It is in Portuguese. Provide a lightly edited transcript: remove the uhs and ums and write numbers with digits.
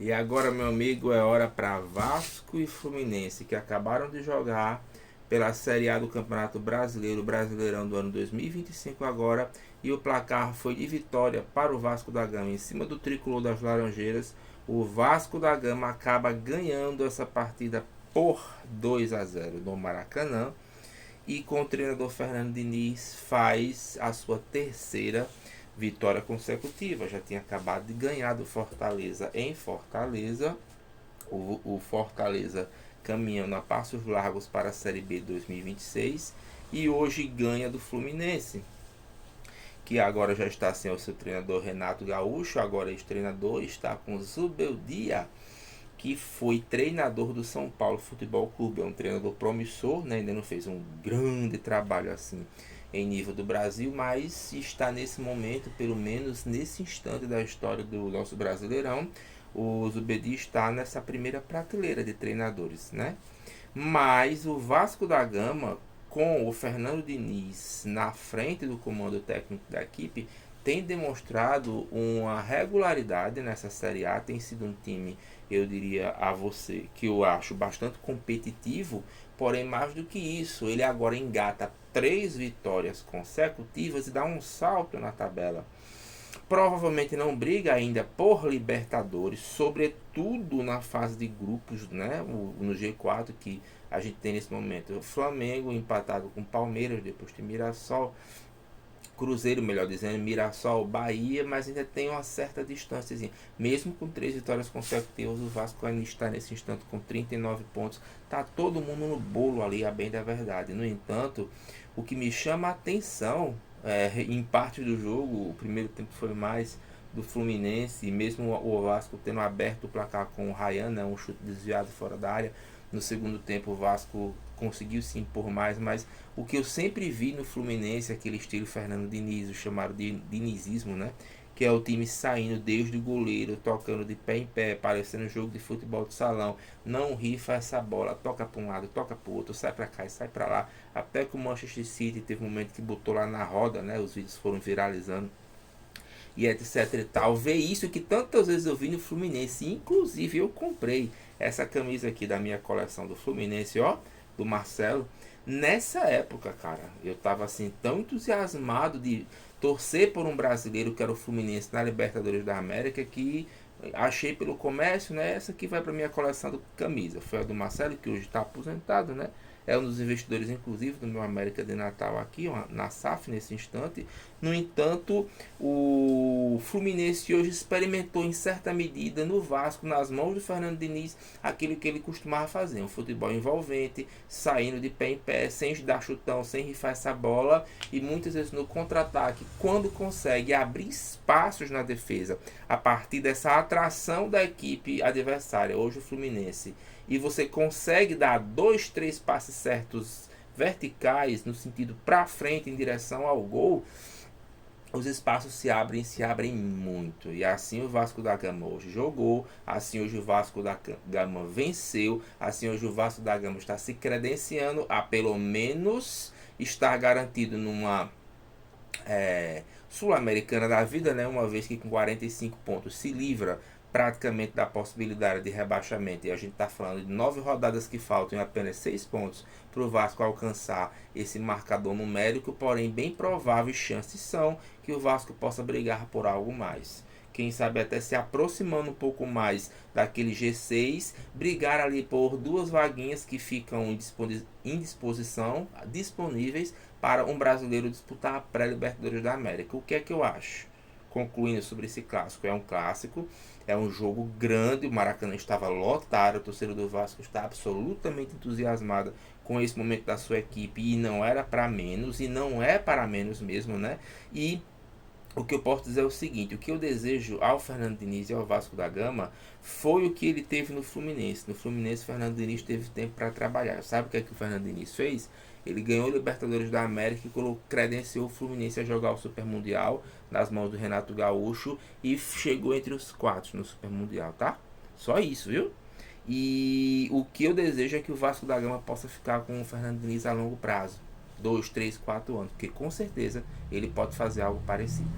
E agora, meu amigo, é hora para Vasco e Fluminense, que acabaram de jogar pela Série A do Campeonato Brasileiro, Brasileirão do ano 2025 agora, e o placar foi de vitória para o Vasco da Gama em cima do tricolor das Laranjeiras. O Vasco da Gama acaba ganhando essa partida por 2-0 no Maracanã, e com o treinador Fernando Diniz faz a sua terceira vitória consecutiva. Já tinha acabado de ganhar do Fortaleza em Fortaleza. O Fortaleza caminhando a passos largos para a Série B 2026 e hoje ganha do Fluminense, que agora já está sem o seu treinador Renato Gaúcho, agora ex-treinador, está com Zubeldia, que foi treinador do São Paulo Futebol Clube. É um treinador promissor, né? Ainda não fez um grande trabalho assim em nível do Brasil, mas está nesse momento, pelo menos nesse instante da história do nosso Brasileirão, o Zubedi está nessa primeira prateleira de treinadores, né? Mas o Vasco da Gama, com o Fernando Diniz na frente do comando técnico da equipe, tem demonstrado uma regularidade nessa Série A. Tem sido um time, eu diria a você, que eu acho bastante competitivo, porém mais do que isso, ele agora engata 3 vitórias consecutivas e dá um salto na tabela. Provavelmente não briga ainda por Libertadores, sobretudo na fase de grupos, né? No G4 que a gente tem nesse momento. O Flamengo empatado com Palmeiras, depois tem Mirassol, Cruzeiro, melhor dizendo, Mirassol, Bahia, mas ainda tem uma certa distância. Mesmo com 3 vitórias consecutivas, o Vasco ainda está nesse instante com 39 pontos. Tá todo mundo no bolo ali, a bem da verdade. No entanto, o que me chama a atenção em parte do jogo, o primeiro tempo foi mais do Fluminense, e mesmo o Vasco tendo aberto o placar com o Ryan, né, um chute desviado fora da área. No segundo tempo o Vasco conseguiu se impor mais, mas o que eu sempre vi no Fluminense, aquele estilo Fernando Diniz, o chamado de dinizismo, né? Que é o time saindo desde o goleiro, tocando de pé em pé, parecendo um jogo de futebol de salão. Não rifa essa bola, toca para um lado, toca para o outro, sai para cá e sai para lá. Até que o Manchester City teve um momento que botou lá na roda, né? Os vídeos foram viralizando e etc e tal. Ver isso que tantas vezes eu vi no Fluminense. Inclusive eu comprei essa camisa aqui da minha coleção do Fluminense, ó, do Marcelo. Nessa época, cara, eu tava assim tão entusiasmado de torcer por um brasileiro que era o Fluminense na Libertadores da América, que achei pelo comércio, né? Essa aqui vai para minha coleção de camisa. Foi a do Marcelo, que hoje está aposentado, né? É um dos investidores, inclusive, do meu América de Natal aqui, ó, na SAF, nesse instante. No entanto, o Fluminense hoje experimentou, em certa medida, no Vasco, nas mãos do Fernando Diniz, aquilo que ele costumava fazer. Um futebol envolvente, saindo de pé em pé, sem dar chutão, sem rifar essa bola. E muitas vezes no contra-ataque, quando consegue abrir espaços na defesa, a partir dessa atração da equipe adversária, hoje o Fluminense, e você consegue dar 2, 3 passes certos verticais no sentido para frente em direção ao gol, os espaços se abrem muito. E assim o Vasco da Gama hoje jogou, assim hoje o Vasco da Gama venceu, assim hoje o Vasco da Gama está se credenciando a pelo menos estar garantido numa sul-americana da vida, né? Uma vez que com 45 pontos se livra praticamente da possibilidade de rebaixamento, e a gente está falando de 9 rodadas que faltam e apenas 6 pontos para o Vasco alcançar esse marcador numérico, porém bem prováveis chances são que o Vasco possa brigar por algo mais. Quem sabe até se aproximando um pouco mais daquele G6, brigar ali por 2 vaguinhas que ficam em disposição, disponíveis para um brasileiro disputar a pré-Libertadores da América. O que é que eu acho? Concluindo sobre esse clássico, é um clássico, é um jogo grande, o Maracanã estava lotado, o torcedor do Vasco está absolutamente entusiasmado com esse momento da sua equipe, e não era para menos, e não é para menos mesmo, né? E o que eu posso dizer é o seguinte: o que eu desejo ao Fernando Diniz e ao Vasco da Gama foi o que ele teve no Fluminense. No Fluminense, o Fernando Diniz teve tempo para trabalhar. Sabe o que é que o Fernando Diniz fez? Ele ganhou o Libertadores da América e credenciou o Fluminense a jogar o Super Mundial nas mãos do Renato Gaúcho e chegou entre os 4 no Super Mundial, tá? Só isso, viu? E o que eu desejo é que o Vasco da Gama possa ficar com o Fernando Diniz a longo prazo, 2, 3, 4 anos, porque com certeza ele pode fazer algo parecido.